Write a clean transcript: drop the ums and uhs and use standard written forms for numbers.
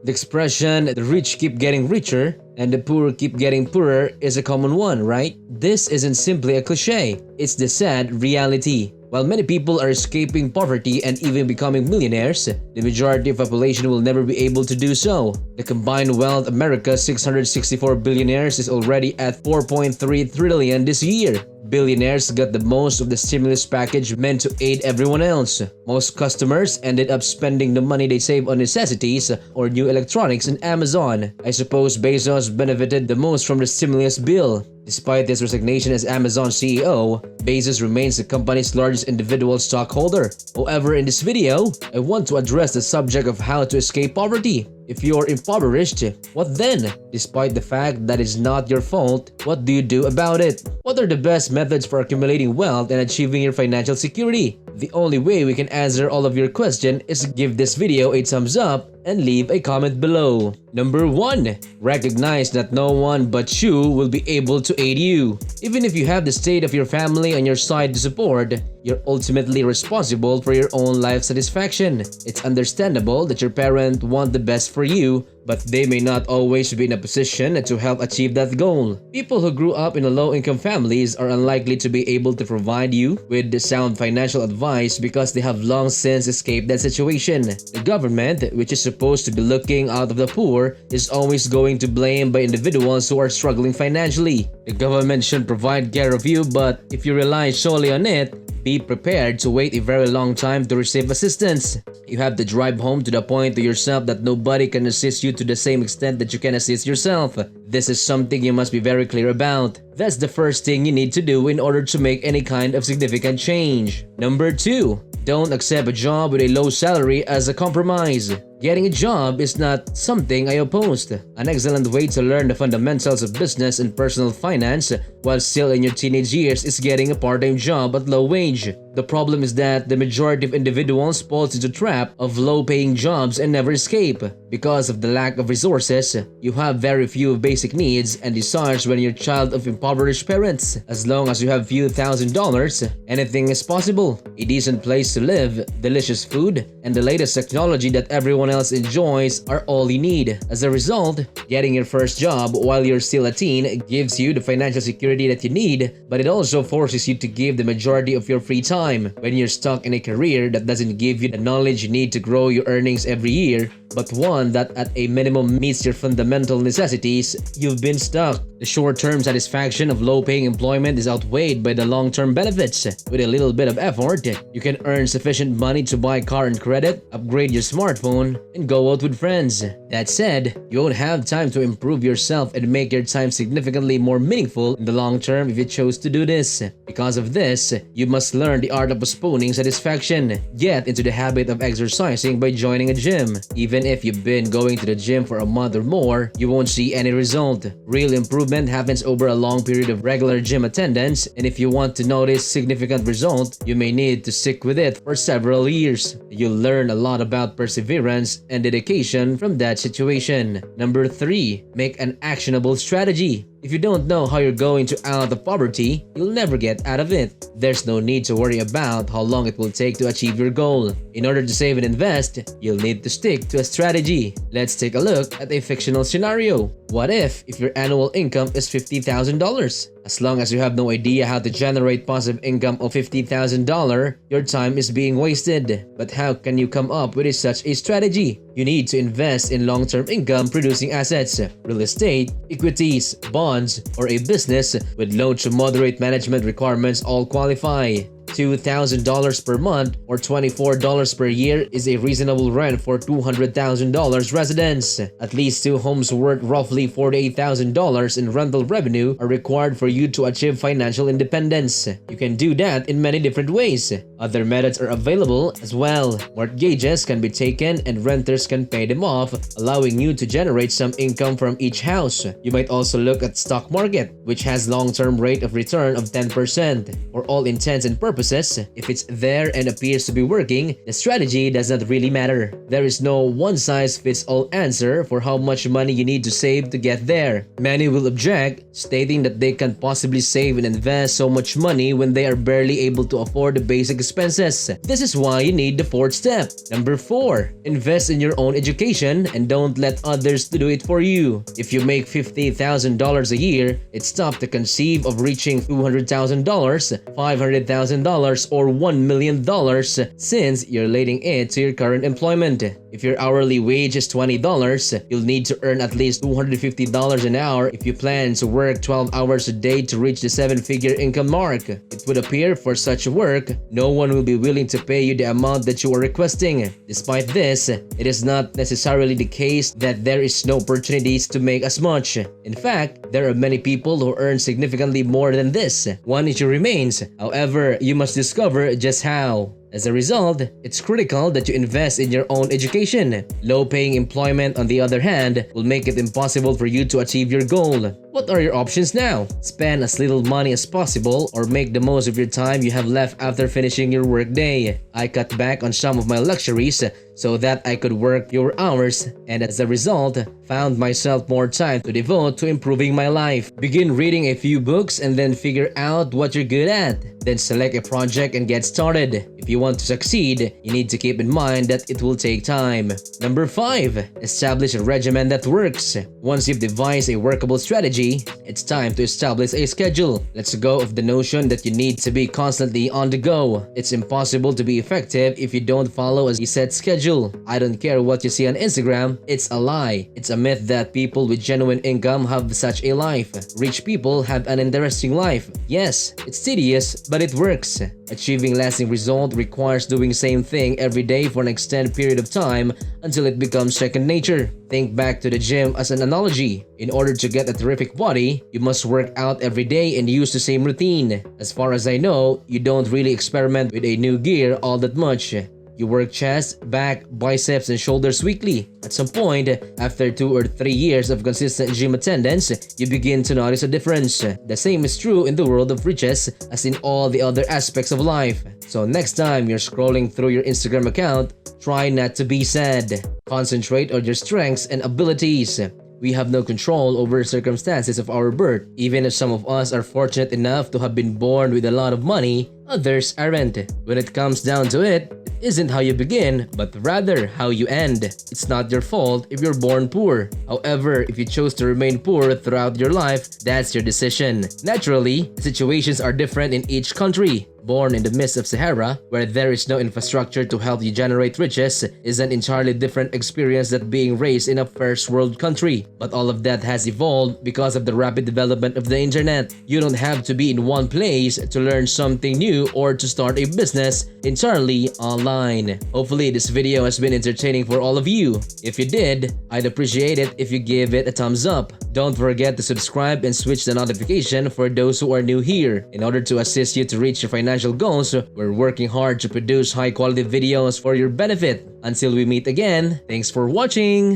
The expression, the rich keep getting richer and the poor keep getting poorer is a common one, right? This isn't simply a cliche, it's the sad reality. While many people are escaping poverty and even becoming millionaires, the majority of population will never be able to do so. The combined wealth of America's 664 billionaires is already at 4.3 trillion this year. Billionaires got the most of the stimulus package meant to aid everyone else. Most customers ended up spending the money they save on necessities or new electronics in Amazon. I suppose Bezos benefited the most from the stimulus bill. Despite his resignation as Amazon CEO, Bezos remains the company's largest individual stockholder. However, in this video, I want to address the subject of how to escape poverty. If you're impoverished, what then? Despite the fact that it's not your fault, what do you do about it? What are the best methods for accumulating wealth and achieving your financial security? The only way we can answer all of your questions is to give this video a thumbs up and leave a comment below. Number 1. Recognize that no one but you will be able to aid you. Even if you have the state of your family on your side to support, you're ultimately responsible for your own life satisfaction. It's understandable that your parents want the best for you, but they may not always be in a position to help achieve that goal. People who grew up in a low-income families are unlikely to be able to provide you with the sound financial advice because they have long since escaped that situation. The government, which is supposed to be looking out of the poor, is always going to blame by individuals who are struggling financially. The government should provide care of you, but if you rely solely on it, be prepared to wait a very long time to receive assistance. You have to drive home to the point to yourself that nobody can assist you to the same extent that you can assist yourself. This is something you must be very clear about. That's the first thing you need to do in order to make any kind of significant change. Number 2. Don't accept a job with a low salary as a compromise. Getting a job is not something I opposed. An excellent way to learn the fundamentals of business and personal finance while still in your teenage years is getting a part-time job at low wage. The problem is that the majority of individuals falls into the trap of low-paying jobs and never escape. Because of the lack of resources, you have very few basic needs and desires when you're a child of impoverished parents. As long as you have few $1,000s, anything is possible. A decent place to live, delicious food, and the latest technology that everyone else enjoys are all you need. As a result, getting your first job while you're still a teen gives you the financial security that you need, but it also forces you to give the majority of your free time. When you're stuck in a career that doesn't give you the knowledge you need to grow your earnings every year, but one that at a minimum meets your fundamental necessities, you've been stuck. The short-term satisfaction of low-paying employment is outweighed by the long-term benefits. With a little bit of effort, you can earn sufficient money to buy a car on credit, upgrade your smartphone, and go out with friends. That said, you won't have time to improve yourself and make your time significantly more meaningful in the long term if you chose to do this. Because of this, you must learn the art of postponing satisfaction. Get into the habit of exercising by joining a gym. Even if you've been going to the gym for a month or more, you won't see any result. Real improvement happens over a long period of regular gym attendance, and if you want to notice significant result, you may need to stick with it for several years. You'll learn a lot about perseverance and dedication from that situation. Number 3. Make an actionable strategy. If you don't know how you're going to out of poverty, you'll never get out of it. There's no need to worry about how long it will take to achieve your goal. In order to save and invest, you'll need to stick to a strategy. Let's take a look at a fictional scenario. What if your annual income is $50,000? As long as you have no idea how to generate passive income of $50,000, your time is being wasted. But how can you come up with such a strategy? You need to invest in long-term income-producing assets, real estate, equities, bonds, or a business with low to moderate management requirements all qualify. $2,000 per month or $24 per year is a reasonable rent for $200,000 residence. At least 2 homes worth roughly $48,000 in rental revenue are required for you to achieve financial independence. You can do that in many different ways. Other methods are available as well. Mortgages can be taken and renters can pay them off, allowing you to generate some income from each house. You might also look at stock market, which has long-term rate of return of 10%. For all intents and purposes, purposes, if it's there and appears to be working, the strategy does not really matter. There is no one-size-fits-all answer for how much money you need to save to get there. Many will object, stating that they can't possibly save and invest so much money when they are barely able to afford the basic expenses. This is why you need the fourth step. Number 4. Invest in your own education and don't let others to do it for you. If you make $50,000 a year, it's tough to conceive of reaching $200,000, $500,000, or $1 million since you're relating it to your current employment. If your hourly wage is $20, you'll need to earn at least $250 an hour if you plan to work 12 hours a day to reach the 7-figure income mark. It would appear for such work, no one will be willing to pay you the amount that you are requesting. Despite this, it is not necessarily the case that there is no opportunities to make as much. In fact, there are many people who earn significantly more than this. One issue remains, however, you must discover just how. As a result, it's critical that you invest in your own education. Low-paying employment, on the other hand, will make it impossible for you to achieve your goal. What are your options now? Spend as little money as possible or make the most of your time you have left after finishing your workday. I cut back on some of my luxuries so that I could work fewer hours, and as a result, found myself more time to devote to improving my life. Begin reading a few books and then figure out what you're good at. Then select a project and get started. If you want to succeed, you need to keep in mind that it will take time. Number 5. Establish a regimen that works. Once you've devised a workable strategy, it's time to establish a schedule. Let's go of the notion that you need to be constantly on the go. It's impossible to be effective if you don't follow a set schedule. I don't care what you see on Instagram, it's a lie. It's a myth that people with genuine income have such a life. Rich people have an interesting life. Yes, it's tedious, but it works. Achieving lasting result requires doing the same thing every day for an extended period of time until it becomes second nature. Think back to the gym as an analogy. In order to get a terrific body, you must work out every day and use the same routine. As far as I know, you don't really experiment with a new gear all that much. You work chest, back, biceps, and shoulders weekly. At some point, after 2 or 3 years of consistent gym attendance, you begin to notice a difference. The same is true in the world of riches as in all the other aspects of life. So next time you're scrolling through your Instagram account, try not to be sad. Concentrate on your strengths and abilities. We have no control over the circumstances of our birth. Even if some of us are fortunate enough to have been born with a lot of money, others aren't. When it comes down to it, isn't how you begin, but rather how you end. It's not your fault if you're born poor. However, if you chose to remain poor throughout your life, that's your decision. Naturally, situations are different in each country. Born in the midst of Sahara, where there is no infrastructure to help you generate riches, is an entirely different experience than being raised in a first world country. But all of that has evolved because of the rapid development of the internet. You don't have to be in one place to learn something new or to start a business entirely online. Hopefully this video has been entertaining for all of you. If you did, I'd appreciate it if you give it a thumbs up. Don't forget to subscribe and switch the notification for those who are new here. In order to assist you to reach your financial goals, we're working hard to produce high quality videos for your benefit. Until we meet again, thanks for watching!